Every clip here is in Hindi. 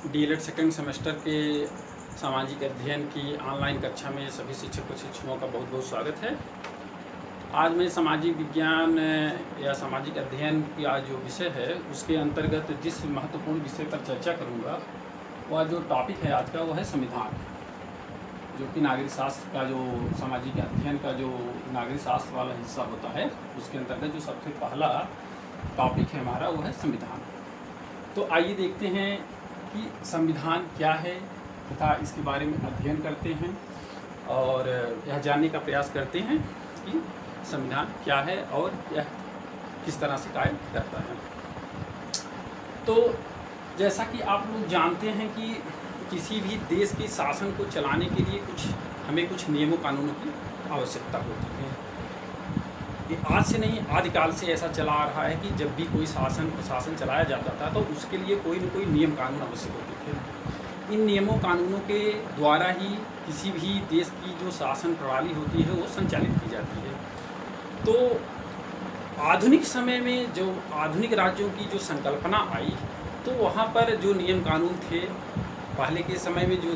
डीएलएड सेकंड सेमेस्टर के सामाजिक अध्ययन की ऑनलाइन कक्षा में सभी शिक्षक प्रशिक्षुओं का बहुत बहुत स्वागत है। आज मैं सामाजिक विज्ञान या सामाजिक अध्ययन की आज जो विषय है उसके अंतर्गत जिस महत्वपूर्ण विषय पर चर्चा करूंगा वह जो टॉपिक है आज का वो है संविधान, जो कि नागरिक शास्त्र का जो सामाजिक अध्ययन का जो नागरिक शास्त्र वाला हिस्सा होता है उसके अंतर्गत जो सबसे पहला टॉपिक है हमारा वो है संविधान। तो आइए देखते हैं कि संविधान क्या है तथा इसके बारे में अध्ययन करते हैं और यह जानने का प्रयास करते हैं कि संविधान क्या है और यह किस तरह से कार्य करता है। तो जैसा कि आप लोग जानते हैं कि किसी भी देश के शासन को चलाने के लिए हमें कुछ नियमों कानूनों की आवश्यकता होती है। ये आज से नहीं, आदिकाल से ऐसा चला आ रहा है कि जब भी कोई शासन प्रशासन चलाया जाता था तो उसके लिए कोई न कोई नियम कानून आवश्यक होते थे। इन नियमों कानूनों के द्वारा ही किसी भी देश की जो शासन प्रणाली होती है वो संचालित की जाती है। तो आधुनिक समय में जो आधुनिक राज्यों की जो संकल्पना आई तो वहाँ पर जो नियम कानून थे, पहले के समय में जो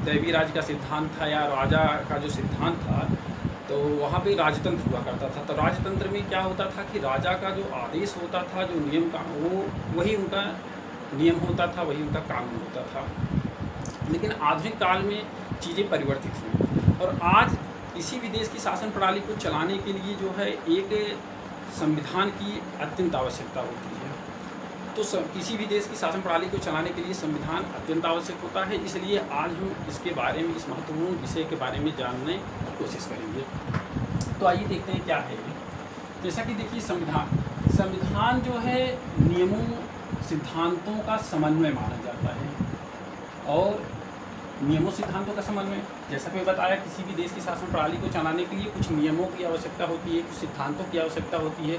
दैवी राज का सिद्धांत था या राजा का जो सिद्धांत था, तो वहाँ पे राजतंत्र हुआ करता था। तो राजतंत्र में क्या होता था कि राजा का जो आदेश होता था, जो नियम का वही उनका नियम होता था, वही उनका कानून होता था। लेकिन आधुनिक काल में चीज़ें परिवर्तित हुई और आज किसी भी देश की शासन प्रणाली को चलाने के लिए जो है एक संविधान की अत्यंत आवश्यकता होती है। तो किसी भी देश की शासन प्रणाली को चलाने के लिए संविधान अत्यंत आवश्यक होता है। इसलिए आज हम इसके बारे में, इस महत्वपूर्ण विषय के बारे में जानने की कोशिश करेंगे। तो आइए देखते हैं क्या है। जैसा कि देखिए, संविधान जो है नियमों सिद्धांतों का समन्वय माना जाता है। और नियमों सिद्धांतों का समन्वय, जैसा कि मैं बताया, किसी भी देश की शासन प्रणाली को चलाने के लिए कुछ नियमों की आवश्यकता होती है, कुछ सिद्धांतों की आवश्यकता होती है।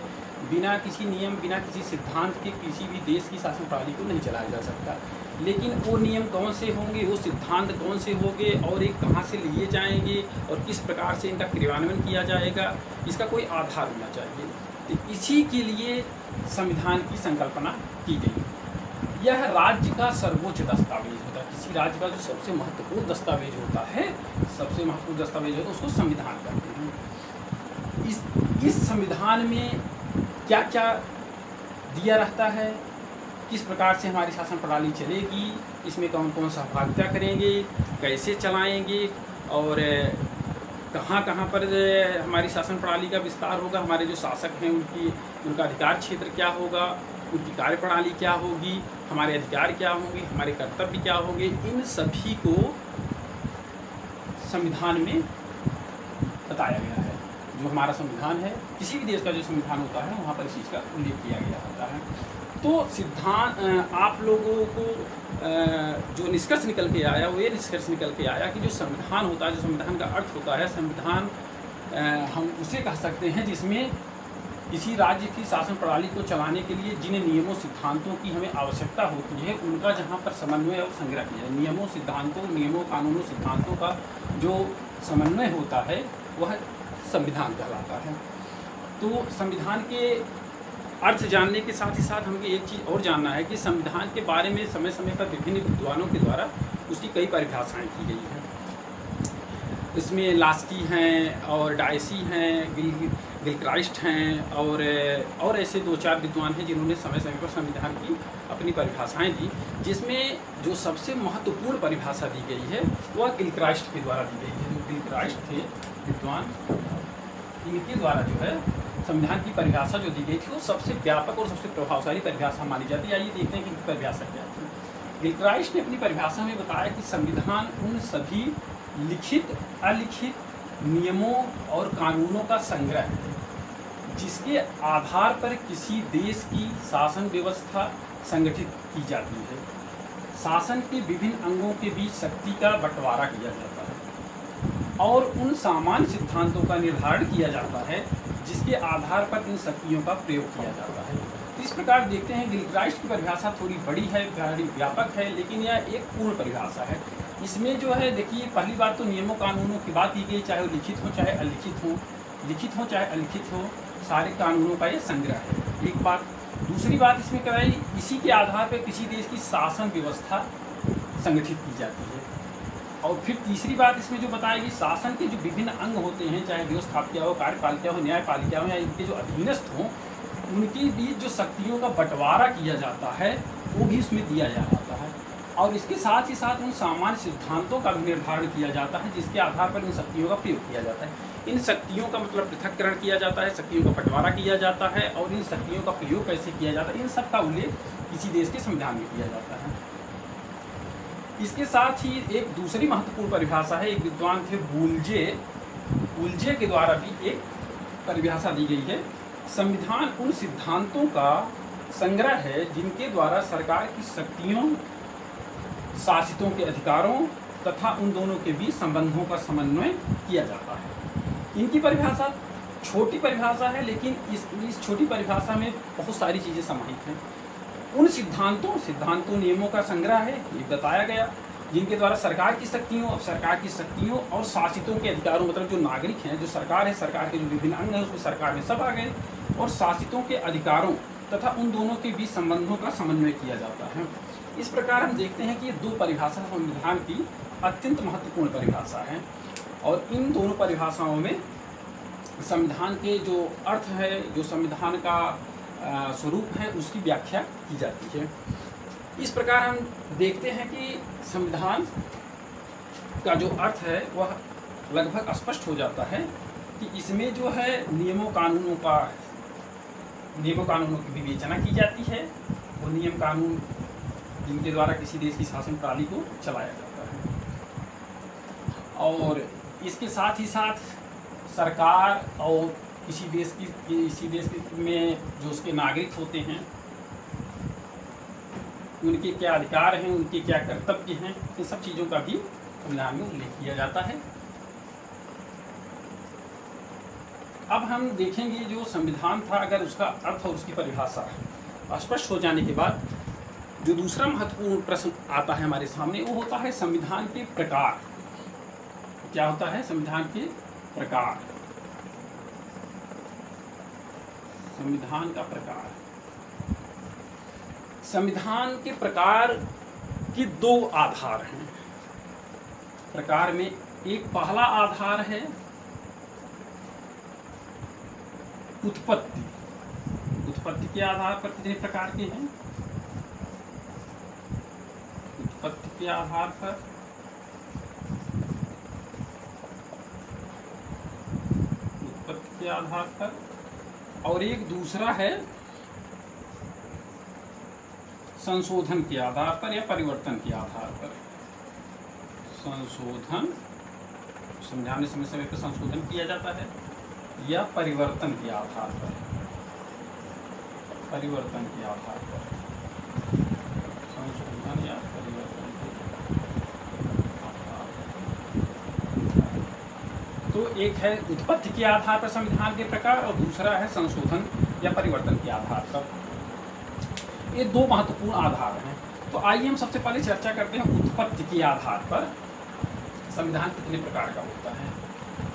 बिना किसी नियम, बिना किसी सिद्धांत के किसी भी देश की शासन प्रणाली को नहीं चलाया जा सकता। लेकिन वो नियम कौन से होंगे, वो सिद्धांत कौन से होंगे और ये कहाँ से लिए जाएंगे और किस प्रकार से इनका क्रियान्वयन किया जाएगा, इसका कोई आधार होना चाहिए। तो इसी के लिए संविधान की संकल्पना की गई। यह राज्य का सर्वोच्च दस्तावेज होता है। किसी राज्य का जो सबसे महत्वपूर्ण दस्तावेज होता है, सबसे महत्वपूर्ण दस्तावेज होता है, उसको संविधान कहते हैं। इस संविधान में क्या क्या दिया रहता है, किस प्रकार से हमारी शासन प्रणाली चलेगी, इसमें कौन कौन सहभागिता करेंगे, कैसे चलाएंगे और कहाँ कहाँ पर हमारी शासन प्रणाली का विस्तार होगा, हमारे जो शासक हैं उनका अधिकार क्षेत्र क्या होगा, उनकी कार्यप्रणाली क्या होगी, हमारे अधिकार क्या होंगे, हमारे कर्तव्य क्या होंगे, इन सभी को संविधान में बताया गया है। जो हमारा संविधान है, किसी भी देश का जो संविधान होता है वहाँ पर इस चीज़ का उल्लेख किया गया होता है। तो सिद्धांत आप लोगों को जो निष्कर्ष निकल के आया वो ये निष्कर्ष निकल के आया कि जो संविधान होता है, जो संविधान का अर्थ होता है, संविधान हम उसे कह सकते हैं जिसमें किसी राज्य की शासन प्रणाली को चलाने के लिए जिन नियमों सिद्धांतों की हमें आवश्यकता होती है उनका जहाँ पर समन्वय और संग्रह किया है। नियमों कानूनों सिद्धांतों का जो समन्वय होता है वह संविधान कहलाता है। तो संविधान के अर्थ जानने के साथ ही साथ हमें एक चीज़ और जानना है कि संविधान के बारे में समय समय पर विभिन्न विद्वानों के द्वारा उसकी कई परिभाषाएँ की गई हैं। इसमें लास्की हैं और डायसी हैं, गिलक्राइस्ट हैं और ऐसे दो चार विद्वान हैं जिन्होंने समय समय पर संविधान की अपनी परिभाषाएं दी। जिसमें जो सबसे महत्वपूर्ण परिभाषा दी गई है वह गिलक्राइस्ट के द्वारा दी गई है। जो गिलक्राइस्ट थे विद्वान, इनके द्वारा जो है संविधान की परिभाषा जो दी गई थी वो सबसे व्यापक और सबसे प्रभावशाली परिभाषा मानी जाती है। आइए देखते हैं कि परिभाषा क्या थी। गिलक्राइस्ट ने अपनी परिभाषा में बताया कि संविधान उन सभी लिखित अलिखित नियमों और कानूनों का संग्रह है जिसके आधार पर किसी देश की शासन व्यवस्था संगठित की जाती है। शासन के विभिन्न अंगों के बीच शक्ति का बंटवारा किया जाता है और उन सामान्य सिद्धांतों का निर्धारण किया जाता है जिसके आधार पर इन शक्तियों का प्रयोग किया जाता है। तो इस प्रकार देखते हैं गिलक्राइस्ट की परिभाषा थोड़ी बड़ी है, बड़ी व्यापक है, लेकिन यह एक पूर्ण परिभाषा है। इसमें जो है, देखिए, पहली बात तो नियमों कानूनों की बात की गई, चाहे वो लिखित हो चाहे अलिखित हो, चाहे अलिखित हो, सारे कानूनों का ये संग्रह है। एक बात दूसरी बात इसमें कराई, इसी के आधार पर किसी देश की शासन व्यवस्था संगठित की जाती है। और फिर तीसरी बात इसमें जो बताएगी, शासन के जो विभिन्न अंग होते हैं, चाहे व्यवस्थापिका हो, कार्यपालिका हो, न्यायपालिका हो, या इनके जो अधीनस्थ हों, उनके बीच जो शक्तियों का बंटवारा किया जाता है वो भी उसमें दिया जाता है। और इसके साथ ही साथ उन सामान्य सिद्धांतों का भी निर्धारण किया जाता है जिसके आधार पर इन शक्तियों का प्रयोग किया जाता है। इन शक्तियों का मतलब पृथक्करण किया जाता है, शक्तियों का बंटवारा किया जाता है, और इन शक्तियों का प्रयोग कैसे किया जाता है, इन सब का उल्लेख किसी देश के संविधान में किया जाता है। इसके साथ ही एक दूसरी महत्वपूर्ण परिभाषा है, एक विद्वान थे वुल्जे के द्वारा भी एक परिभाषा दी गई है। संविधान उन सिद्धांतों का संग्रह है जिनके द्वारा सरकार की शक्तियों, शासितों के अधिकारों तथा उन दोनों के बीच संबंधों का समन्वय किया जाता है। इनकी परिभाषा छोटी परिभाषा है, लेकिन इस छोटी परिभाषा में बहुत सारी चीज़ें समाहित हैं। उन सिद्धांतों नियमों का संग्रह है, ये बताया गया, जिनके द्वारा सरकार की शक्तियों और शासितों के अधिकारों, मतलब जो नागरिक हैं, जो सरकार है, सरकार के जो विभिन्न अंग हैं, उसमें सरकार में सब आ गए, और शासितों के अधिकारों तथा उन दोनों के बीच संबंधों का समन्वय किया जाता है। इस प्रकार हम देखते हैं कि ये दो परिभाषा संविधान की अत्यंत महत्वपूर्ण परिभाषा है, और इन दोनों परिभाषाओं में संविधान के जो अर्थ है, जो संविधान का स्वरूप है, उसकी व्याख्या की जाती है। इस प्रकार हम देखते हैं कि संविधान का जो अर्थ है वह लगभग स्पष्ट हो जाता है कि इसमें जो है नियमों कानूनों की विवेचना की जाती है, वो नियम कानून जिनके द्वारा किसी देश की शासन प्रणाली को चलाया जाता है। और इसके साथ ही साथ सरकार और किसी देश में जो उसके नागरिक होते हैं, उनके क्या अधिकार हैं, उनके क्या कर्तव्य हैं, इन सब चीज़ों का भी संविधान में उल्लेख किया जाता है। अब हम देखेंगे जो संविधान था, अगर उसका अर्थ और उसकी परिभाषा स्पष्ट हो जाने के बाद जो दूसरा महत्वपूर्ण प्रश्न आता है हमारे सामने, वो होता है संविधान के प्रकार। क्या होता है संविधान के प्रकार? संविधान का प्रकार। संविधान के प्रकार के दो आधार हैं। प्रकार में एक पहला आधार है उत्पत्ति। उत्पत्ति के आधार पर कितने प्रकार के हैं? उत्पत्ति के आधार पर और एक दूसरा है संशोधन के आधार पर या परिवर्तन के आधार पर। संशोधन, संविधान में समय समय पर संशोधन किया जाता है, या परिवर्तन के आधार पर। परिवर्तन के आधार पर संशोधन या परिवर्तन के आधार पर। तो एक है उत्पत्ति के आधार पर संविधान के प्रकार, और दूसरा है संशोधन या परिवर्तन के आधार पर। ये दो महत्वपूर्ण आधार हैं। तो आइए हम सबसे पहले चर्चा करते हैं उत्पत्ति के आधार पर संविधान कितने प्रकार का होता है।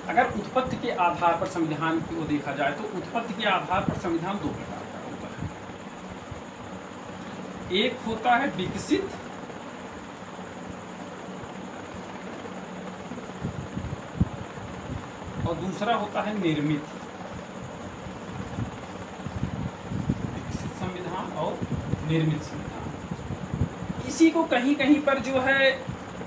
अगर उत्पत्ति के आधार पर संविधान को देखा जाए तो उत्पत्ति के आधार पर संविधान दो प्रकार का होता है। एक होता है विकसित और दूसरा होता है निर्मित। विकसित संविधान और निर्मित संविधान। इसी को कहीं कहीं पर जो है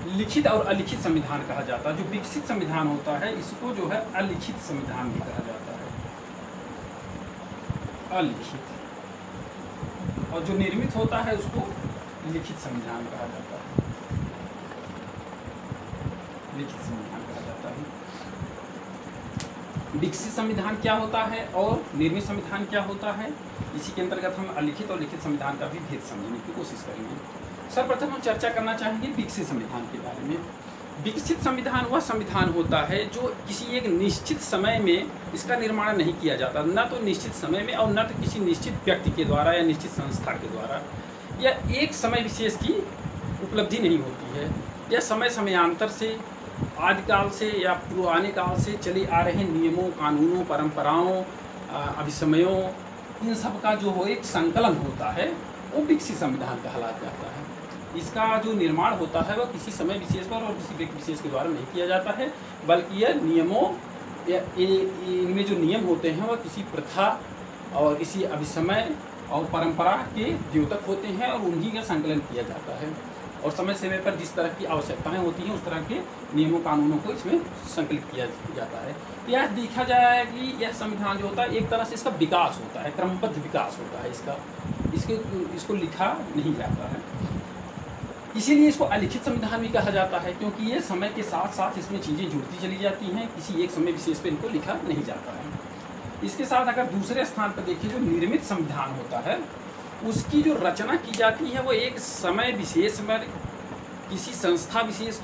लिखित और अलिखित संविधान कहा जाता है। जो विकसित संविधान होता है इसको जो है अलिखित संविधान भी कहा जाता है, अलिखित। और जो निर्मित होता है उसको लिखित संविधान कहा जाता है, लिखित संविधान कहा जाता है। विकसित संविधान क्या होता है और निर्मित संविधान क्या होता है, इसी के अंतर्गत हम अलिखित और लिखित संविधान का भी भेद समझने की कोशिश करेंगे। सर्वप्रथम हम चर्चा करना चाहेंगे विकसित संविधान के बारे में। विकसित संविधान वह संविधान होता है जो किसी एक निश्चित समय में इसका निर्माण नहीं किया जाता, न तो निश्चित समय में और न तो किसी निश्चित व्यक्ति के द्वारा या निश्चित संस्था के द्वारा, या एक समय विशेष की उपलब्धि नहीं होती है। यह समय समयांतर से, आदिकाल से या पुराने काल से चले आ रहे नियमों, कानूनों, परंपराओं, अभिसमयों इन सब का जो हो एक संकलन होता है वो विकसित संविधान कहलाया जाता है। इसका जो निर्माण होता है वह किसी समय विशेष पर और किसी व्यक्ति विशेष के द्वारा नहीं किया जाता है, बल्कि यह नियमों इनमें जो नियम होते हैं वह किसी प्रथा और किसी अभिसमय और परंपरा के द्योतक होते हैं और उन्हीं का संकलन किया जाता है और समय समय पर जिस तरह की आवश्यकताएं होती हैं उस तरह के नियमों कानूनों को इसमें संकलित किया जाता है। यह देखा जाए कि यह संविधान जो होता है एक तरह से इसका विकास होता है, क्रमबद्ध विकास होता है इसको लिखा नहीं जाता है। इसीलिए इसको अलिखित संविधान भी कहा जाता है, क्योंकि ये समय के साथ साथ इसमें चीज़ें जुड़ती चली जाती हैं, किसी एक समय विशेष पर इनको लिखा नहीं जाता है। इसके साथ अगर दूसरे स्थान पर देखिए जो निर्मित संविधान होता है उसकी जो रचना की जाती है वो एक समय विशेष में किसी संस्था विशेष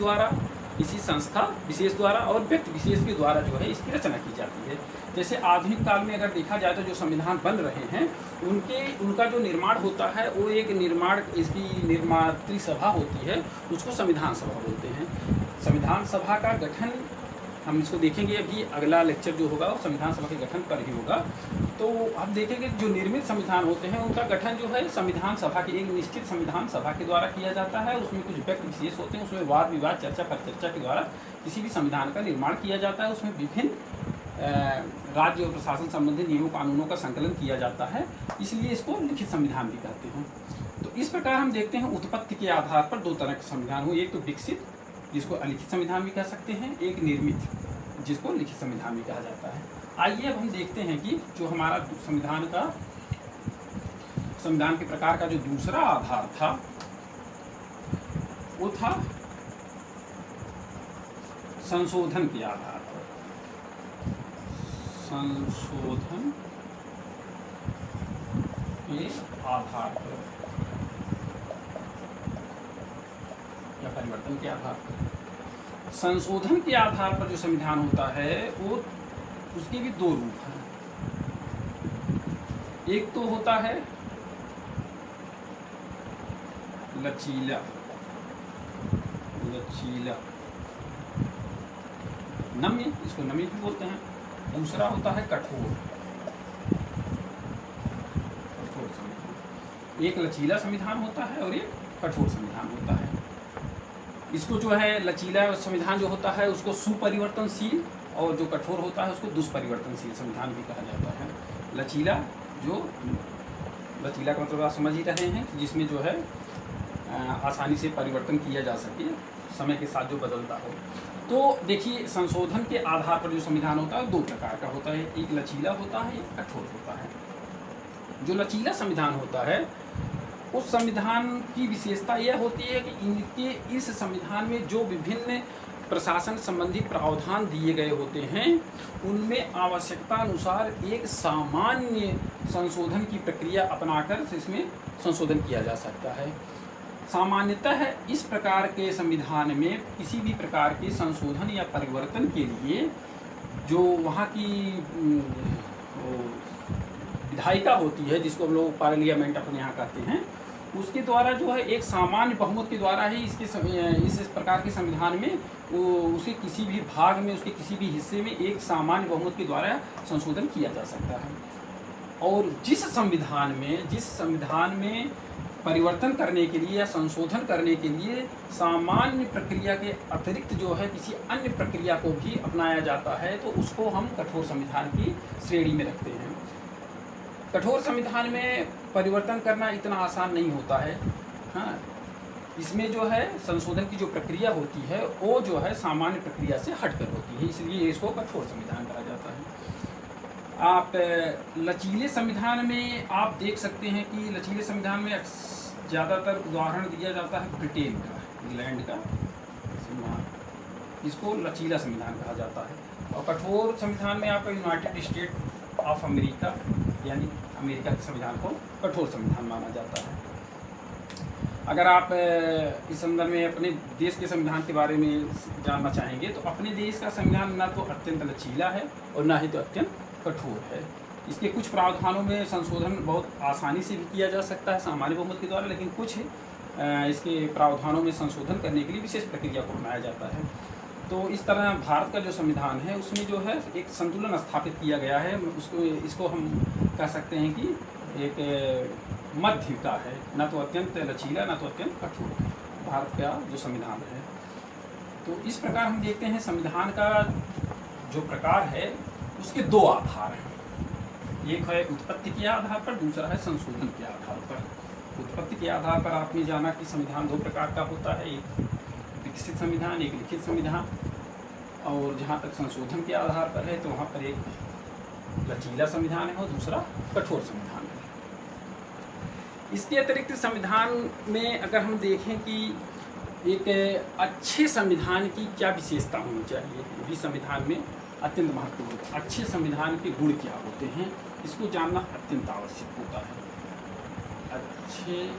द्वारा और व्यक्ति विशेष के द्वारा जो है इसकी रचना की जाती है। जैसे आधुनिक काल में अगर देखा जाए तो जो संविधान बन रहे हैं उनका जो निर्माण होता है वो एक इसकी निर्मात्री सभा होती है, उसको संविधान सभा बोलते हैं। संविधान सभा का गठन हम इसको देखेंगे, अभी अगला लेक्चर जो होगा वो संविधान सभा के गठन पर ही होगा। तो आप देखेंगे जो निर्मित संविधान होते हैं उनका गठन जो है संविधान सभा की एक निश्चित संविधान सभा के द्वारा किया जाता है। उसमें कुछ व्यक्ति विशेष होते हैं, उसमें वाद विवाद चर्चा परिचर्चा के द्वारा किसी भी संविधान का निर्माण किया जाता है। उसमें विभिन्न राज्य और प्रशासन संबंधी नियमों कानूनों का संकलन किया जाता है, इसलिए इसको लिखित संविधान भी कहते हैं। तो इस प्रकार हम देखते हैं उत्पत्ति के आधार पर दो तरह के संविधान हुए, एक तो विकसित जिसको अलिखित संविधान भी कह सकते हैं, एक निर्मित जिसको लिखित संविधान भी कहा जाता है। आइए अब हम देखते हैं कि जो हमारा संविधान के प्रकार का जो दूसरा आधार था वो था संशोधन के आधार पर। संशोधन के आधार पर या परिवर्तन के आधार पर। संशोधन के आधार पर जो संविधान होता है वो उसके भी दो रूप हैं। एक तो होता है लचीला नम्य, इसको नम्य भी बोलते हैं। दूसरा होता है कठोर संविधान। एक लचीला संविधान होता है और एक कठोर संविधान होता है। इसको जो है लचीला संविधान जो होता है उसको सुपरिवर्तनशील और जो कठोर होता है उसको दुष्परिवर्तनशील संविधान भी कहा जाता है। लचीला का मतलब आप समझ ही रहे हैं, जिसमें जो है आसानी से परिवर्तन किया जा सके, समय के साथ जो बदलता हो। तो देखिए संशोधन के आधार पर जो संविधान होता है दो प्रकार का होता है, एक लचीला होता है, एक कठोर होता है। जो लचीला संविधान होता है उस संविधान की विशेषता यह होती है कि इस संविधान में जो विभिन्न प्रशासन संबंधी प्रावधान दिए गए होते हैं उनमें आवश्यकता अनुसार एक सामान्य संशोधन की प्रक्रिया अपनाकर इसमें संशोधन किया जा सकता है। सामान्यतः इस प्रकार के संविधान में किसी भी प्रकार के संशोधन या परिवर्तन के लिए जो वहाँ की विधायिका होती है, जिसको हम लोग पार्लियामेंट अपने यहाँ कहते हैं, उसके द्वारा जो है एक सामान्य बहुमत के द्वारा ही इस प्रकार के संविधान में उसके किसी भी भाग में, उसके किसी भी हिस्से में एक सामान्य बहुमत के द्वारा संशोधन किया जा सकता है। और जिस संविधान में परिवर्तन करने के लिए या संशोधन करने के लिए सामान्य प्रक्रिया के अतिरिक्त जो है किसी अन्य प्रक्रिया को भी अपनाया जाता है तो उसको हम कठोर संविधान की श्रेणी में रखते हैं। कठोर संविधान में परिवर्तन करना इतना आसान नहीं होता है। हाँ, इसमें जो है संशोधन की जो प्रक्रिया होती है वो जो है सामान्य प्रक्रिया से हटकर होती है, इसलिए इसको कठोर संविधान कहा जाता है। आप लचीले संविधान में आप देख सकते हैं कि लचीले संविधान में ज़्यादातर उदाहरण दिया जाता है ब्रिटेन का, इंग्लैंड का संविधान, इसको लचीला संविधान कहा जाता है। और कठोर संविधान में आपका यूनाइटेड स्टेट ऑफ अमेरिका यानी अमेरिका के संविधान को कठोर संविधान माना जाता है। अगर आप इस संदर्भ में अपने देश के संविधान के बारे में जानना चाहेंगे तो अपने देश का संविधान ना तो अत्यंत लचीला है और ना ही तो अत्यंत कठोर है। इसके कुछ प्रावधानों में संशोधन बहुत आसानी से भी किया जा सकता है सामान्य बहुमत के द्वारा, लेकिन कुछ इसके प्रावधानों में संशोधन करने के लिए विशेष प्रक्रिया को अपनाया जाता है। तो इस तरह भारत का जो संविधान है उसमें जो है एक संतुलन स्थापित किया गया है। इसको हम कह सकते हैं कि एक मध्य का है, न तो अत्यंत लचीला न तो अत्यंत कठोर, भारत का जो संविधान है। तो इस प्रकार हम देखते हैं संविधान का जो प्रकार है उसके दो आधार हैं, एक है उत्पत्ति के आधार पर, दूसरा है संशोधन के आधार पर। उत्पत्ति के आधार पर आपने जाना कि संविधान दो प्रकार का होता है, एक विकसित संविधान, एक लिखित संविधान। और जहाँ तक संशोधन के आधार पर है तो वहाँ पर एक लचीला संविधान है और दूसरा कठोर संविधान है। इसके अतिरिक्त संविधान में अगर हम देखें कि एक अच्छे संविधान की क्या विशेषता होनी चाहिए, ये भी संविधान में अत्यंत महत्वपूर्ण होता है। अच्छे संविधान के गुण क्या होते हैं, इसको जानना अत्यंत आवश्यक होता है। अच्छे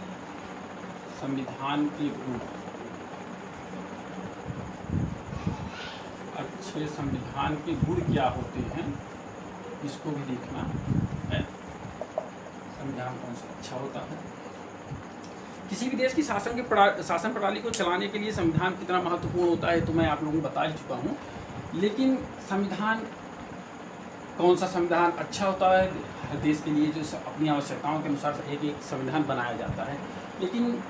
संविधान के गुण, अच्छे संविधान के गुण क्या होते हैं, इसको भी देखना है। संविधान कौन सा अच्छा होता है। किसी भी देश की शासन प्रणाली को चलाने के लिए संविधान कितना महत्वपूर्ण होता है तो मैं आप लोगों को बता ही चुका हूँ। लेकिन संविधान, कौन सा संविधान अच्छा होता है, हर देश के लिए जो अपनी आवश्यकताओं के अनुसार एक एक संविधान बनाया जाता है। लेकिन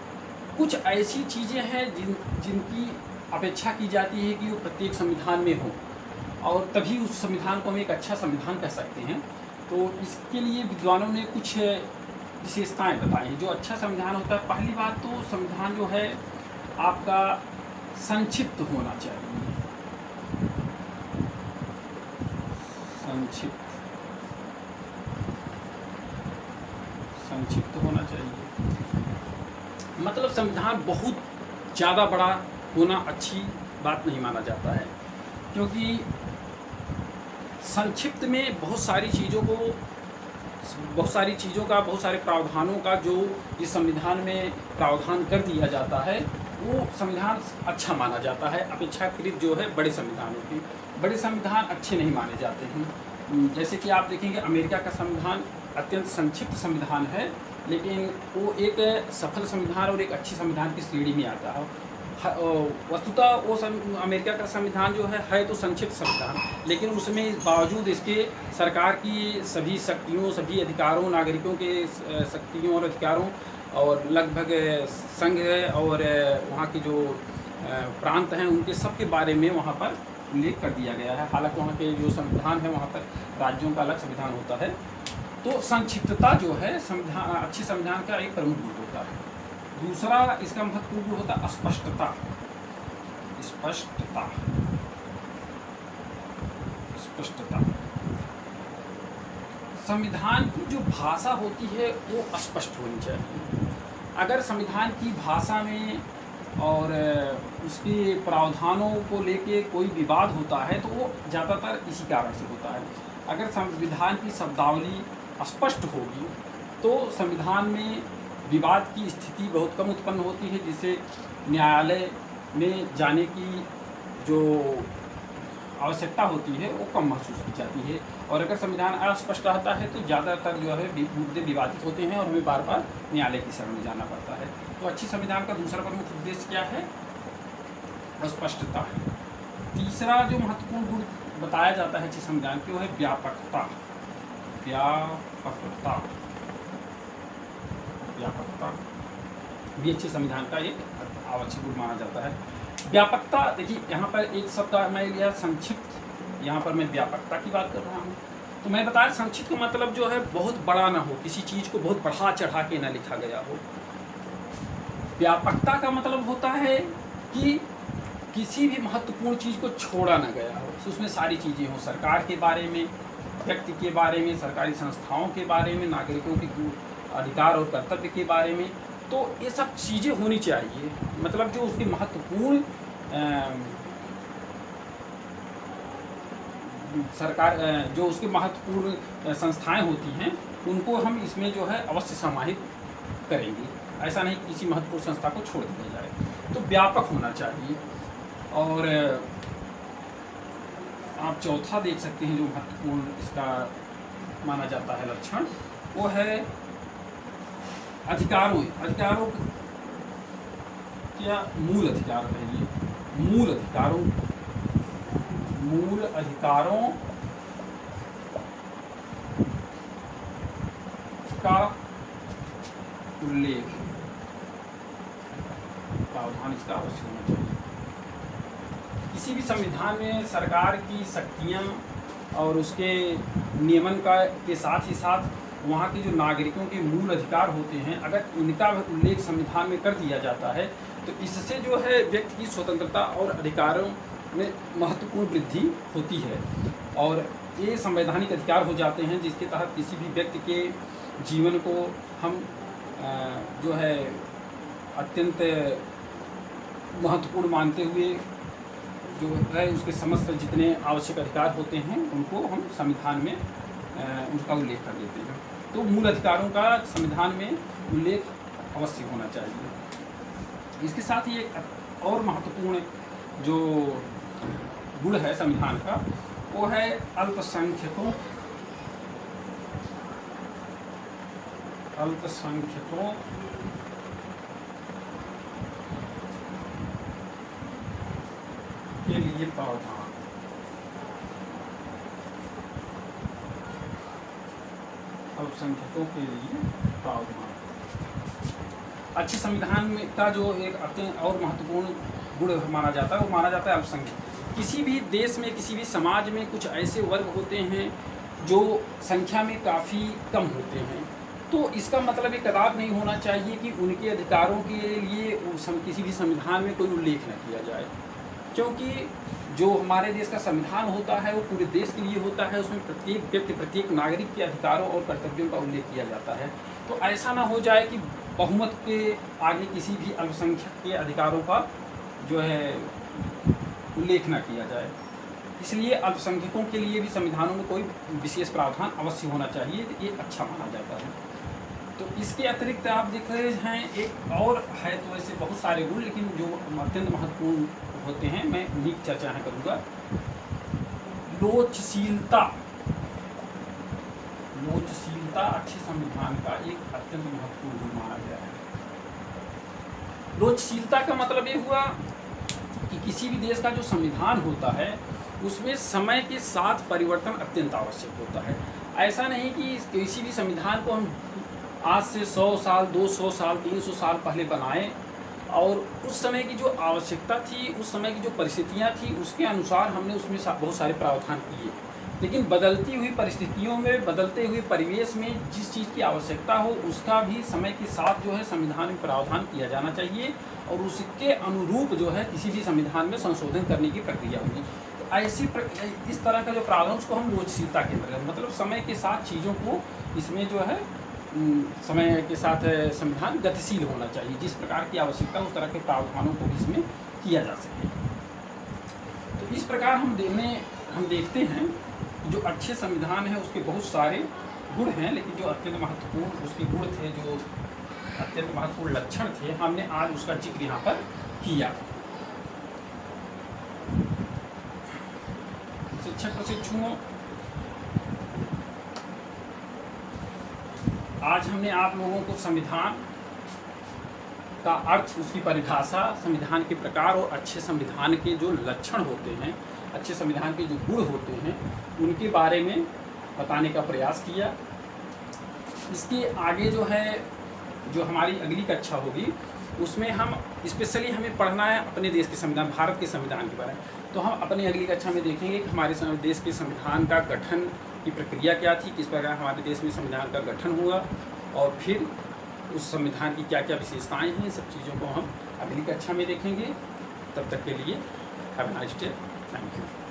कुछ ऐसी चीज़ें हैं जिनकी अपेक्षा की जाती है कि वो प्रत्येक संविधान में हो, और तभी उस संविधान को हम एक अच्छा संविधान कह सकते हैं। तो इसके लिए विद्वानों ने कुछ विशेषताएं बताई हैं जो अच्छा संविधान होता है। पहली बात तो संविधान जो है आपका संक्षिप्त होना चाहिए, संक्षिप्त होना चाहिए। मतलब संविधान बहुत ज़्यादा बड़ा होना अच्छी बात नहीं माना जाता है, क्योंकि संक्षिप्त में बहुत सारी चीज़ों का, बहुत सारे प्रावधानों का जो इस संविधान में प्रावधान कर दिया जाता है वो संविधान अच्छा माना जाता है, अपेक्षाकृत जो है बड़े संविधानों की। बड़े संविधान अच्छे नहीं माने जाते हैं। जैसे कि आप देखेंगे अमेरिका का संविधान अत्यंत संक्षिप्त संविधान है, लेकिन वो एक सफल संविधान और एक अच्छे संविधान की श्रेणी में आता है। वस्तुतः वो अमेरिका का संविधान जो है तो संक्षिप्त संविधान, लेकिन उसमें बावजूद इसके सरकार की सभी शक्तियों, सभी अधिकारों, नागरिकों के शक्तियों और अधिकारों और लगभग संघ और वहाँ के जो प्रांत हैं उनके सब के बारे में वहाँ पर उल्लेख कर दिया गया है। हालांकि वहाँ के जो संविधान है वहाँ पर राज्यों का अलग संविधान होता है। तो संक्षिप्तता जो है संविधान, अच्छे संविधान का एक प्रमुख गुण होता है। दूसरा इसका महत्वपूर्ण गुण होता है स्पष्टता। स्पष्टता संविधान की जो भाषा होती है वो स्पष्ट होनी चाहिए। अगर संविधान की भाषा में और उसके प्रावधानों को लेके कोई विवाद होता है तो वो ज़्यादातर इसी कारण से होता है। अगर संविधान की शब्दावली स्पष्ट होगी तो संविधान में विवाद की स्थिति बहुत कम उत्पन्न होती है, जिससे न्यायालय में जाने की जो आवश्यकता होती है वो कम महसूस की जाती है। और अगर संविधान अस्पष्ट रहता है तो ज़्यादातर जो है मुद्दे विवादित होते हैं और हमें बार बार न्यायालय की शरण में जाना पड़ता है। तो अच्छी संविधान का दूसरा प्रमुख उद्देश्य क्या है? स्पष्टता। तीसरा जो महत्वपूर्ण गुण बताया जाता है अच्छे संविधान की वो है व्यापकता। व्यापकता भी अच्छे संविधान का एक आवश्यक गुण माना जाता है। व्यापकता, देखिए यहाँ पर एक शब्द मैं लिया संक्षिप्त, यहाँ पर मैं व्यापकता की बात कर रहा हूँ। तो मैं बताया संक्षिप्त का मतलब जो है बहुत बड़ा ना हो, किसी चीज़ को बहुत बढ़ा चढ़ा के ना लिखा गया हो। व्यापकता का मतलब होता है कि किसी भी महत्वपूर्ण चीज़ को छोड़ा ना गया हो, उसमें सारी चीज़ें हों, सरकार के बारे में, व्यक्ति के बारे में, सरकारी संस्थाओं के बारे में, नागरिकों के अधिकार और कर्तव्य के बारे में। तो ये सब चीज़ें होनी चाहिए। मतलब जो उसके महत्वपूर्ण सरकार जो उसकी महत्वपूर्ण संस्थाएं होती हैं उनको हम इसमें जो है अवश्य समाहित करेंगे। ऐसा नहीं किसी महत्वपूर्ण संस्था को छोड़ दिया जाए। तो व्यापक होना चाहिए। और आप चौथा देख सकते हैं जो महत्वपूर्ण इसका माना जाता है लक्षण, वो है अधिकारों क्या मूल अधिकार है। ये मूल अधिकारों का उल्लेख, प्रावधान इसका अवश्य होना चाहिए। किसी भी संविधान में सरकार की शक्तियाँ और उसके नियमन का के साथ ही साथ वहाँ के जो नागरिकों के मूल अधिकार होते हैं, अगर इनका उल्लेख संविधान में कर दिया जाता है तो इससे जो है व्यक्ति की स्वतंत्रता और अधिकारों में महत्वपूर्ण वृद्धि होती है और ये संवैधानिक अधिकार हो जाते हैं जिसके तहत किसी भी व्यक्ति के जीवन को हम जो है अत्यंत महत्वपूर्ण मानते हुए जो है उसके समस्त जितने आवश्यक अधिकार होते हैं उनको हम संविधान में उनका उल्लेख कर देते हैं। तो मूल अधिकारों का संविधान में उल्लेख अवश्य होना चाहिए। इसके साथ ही एक और महत्वपूर्ण जो गुण है संविधान का वो है अल्पसंख्यकों के लिए प्रावधान। अल्पसंख्यकों के लिए प्रावधान अच्छे संविधान में का जो एक अत्यंत और महत्वपूर्ण गुण माना जाता है वो माना जाता है अल्पसंख्यक। किसी भी देश में किसी भी समाज में कुछ ऐसे वर्ग होते हैं जो संख्या में काफ़ी कम होते हैं, तो इसका मतलब ये कदाप नहीं होना चाहिए कि उनके अधिकारों के लिए किसी भी संविधान में कोई उल्लेख न किया जाए, क्योंकि जो हमारे देश का संविधान होता है वो पूरे देश के लिए होता है। उसमें प्रत्येक व्यक्ति प्रत्येक नागरिक के अधिकारों और कर्तव्यों का उल्लेख किया जाता है। तो ऐसा ना हो जाए कि बहुमत के आगे किसी भी अल्पसंख्यक के अधिकारों का जो है उल्लेख न किया जाए। इसलिए अल्पसंख्यकों के लिए भी संविधानों में कोई विशेष प्रावधान अवश्य होना चाहिए, ये अच्छा माना जाता है। तो इसके अतिरिक्त आप देख रहे हैं एक और है, तो ऐसे बहुत सारे गुण, लेकिन जो अत्यंत महत्वपूर्ण होते हैं मैं उन्हीं की चर्चा करूँगा। लोचशीलता अच्छे संविधान का एक अत्यंत महत्वपूर्ण गुण माना गया है। लोचशीलता का मतलब ये हुआ कि किसी भी देश का जो संविधान होता है उसमें समय के साथ परिवर्तन अत्यंत आवश्यक होता है। ऐसा नहीं कि किसी भी संविधान को हम आज से 100 साल 200 साल 300 साल पहले बनाएं और उस समय की जो आवश्यकता थी, उस समय की जो परिस्थितियां थी, उसके अनुसार हमने उसमें बहुत सारे प्रावधान किए, लेकिन बदलती हुई परिस्थितियों में, बदलते हुए परिवेश में जिस चीज़ की आवश्यकता हो उसका भी समय के साथ जो है संविधान में प्रावधान किया जाना चाहिए और उसके अनुरूप जो है किसी भी संविधान में संशोधन करने की प्रक्रिया होगी। तो इस तरह का जो प्रावधान उसको हम लोचशीलता के अंतर्गत, मतलब समय के साथ चीज़ों को इसमें जो है समय के साथ संविधान गतिशील होना चाहिए, जिस प्रकार की आवश्यकता उस तरह के प्रावधानों को भी इसमें किया जा सके। तो इस प्रकार हम देखते हैं जो अच्छे संविधान है उसके बहुत सारे गुण हैं, लेकिन जो अत्यंत महत्वपूर्ण उसके गुण थे, जो अत्यंत महत्वपूर्ण लक्षण थे, हमने आज उसका जिक्र यहाँ पर किया। शिक्षक प्रशिक्षुओं, आज हमने आप लोगों को संविधान का अर्थ, उसकी परिभाषा, संविधान के प्रकार और अच्छे संविधान के जो लक्षण होते हैं, अच्छे संविधान के जो गुण होते हैं, उनके बारे में बताने का प्रयास किया। इसके आगे जो है, जो हमारी अगली कक्षा होगी उसमें हम स्पेशली हमें पढ़ना है अपने देश के संविधान, भारत के संविधान के बारे में। तो हम अपनी अगली कक्षा में देखेंगे कि हमारे देश के संविधान का गठन की प्रक्रिया क्या थी, किस प्रकार हमारे देश में संविधान का गठन हुआ और फिर उस संविधान की क्या क्या विशेषताएं हैं, सब चीज़ों को हम अगली कक्षा में देखेंगे। तब तक के लिए have a nice day, thank you.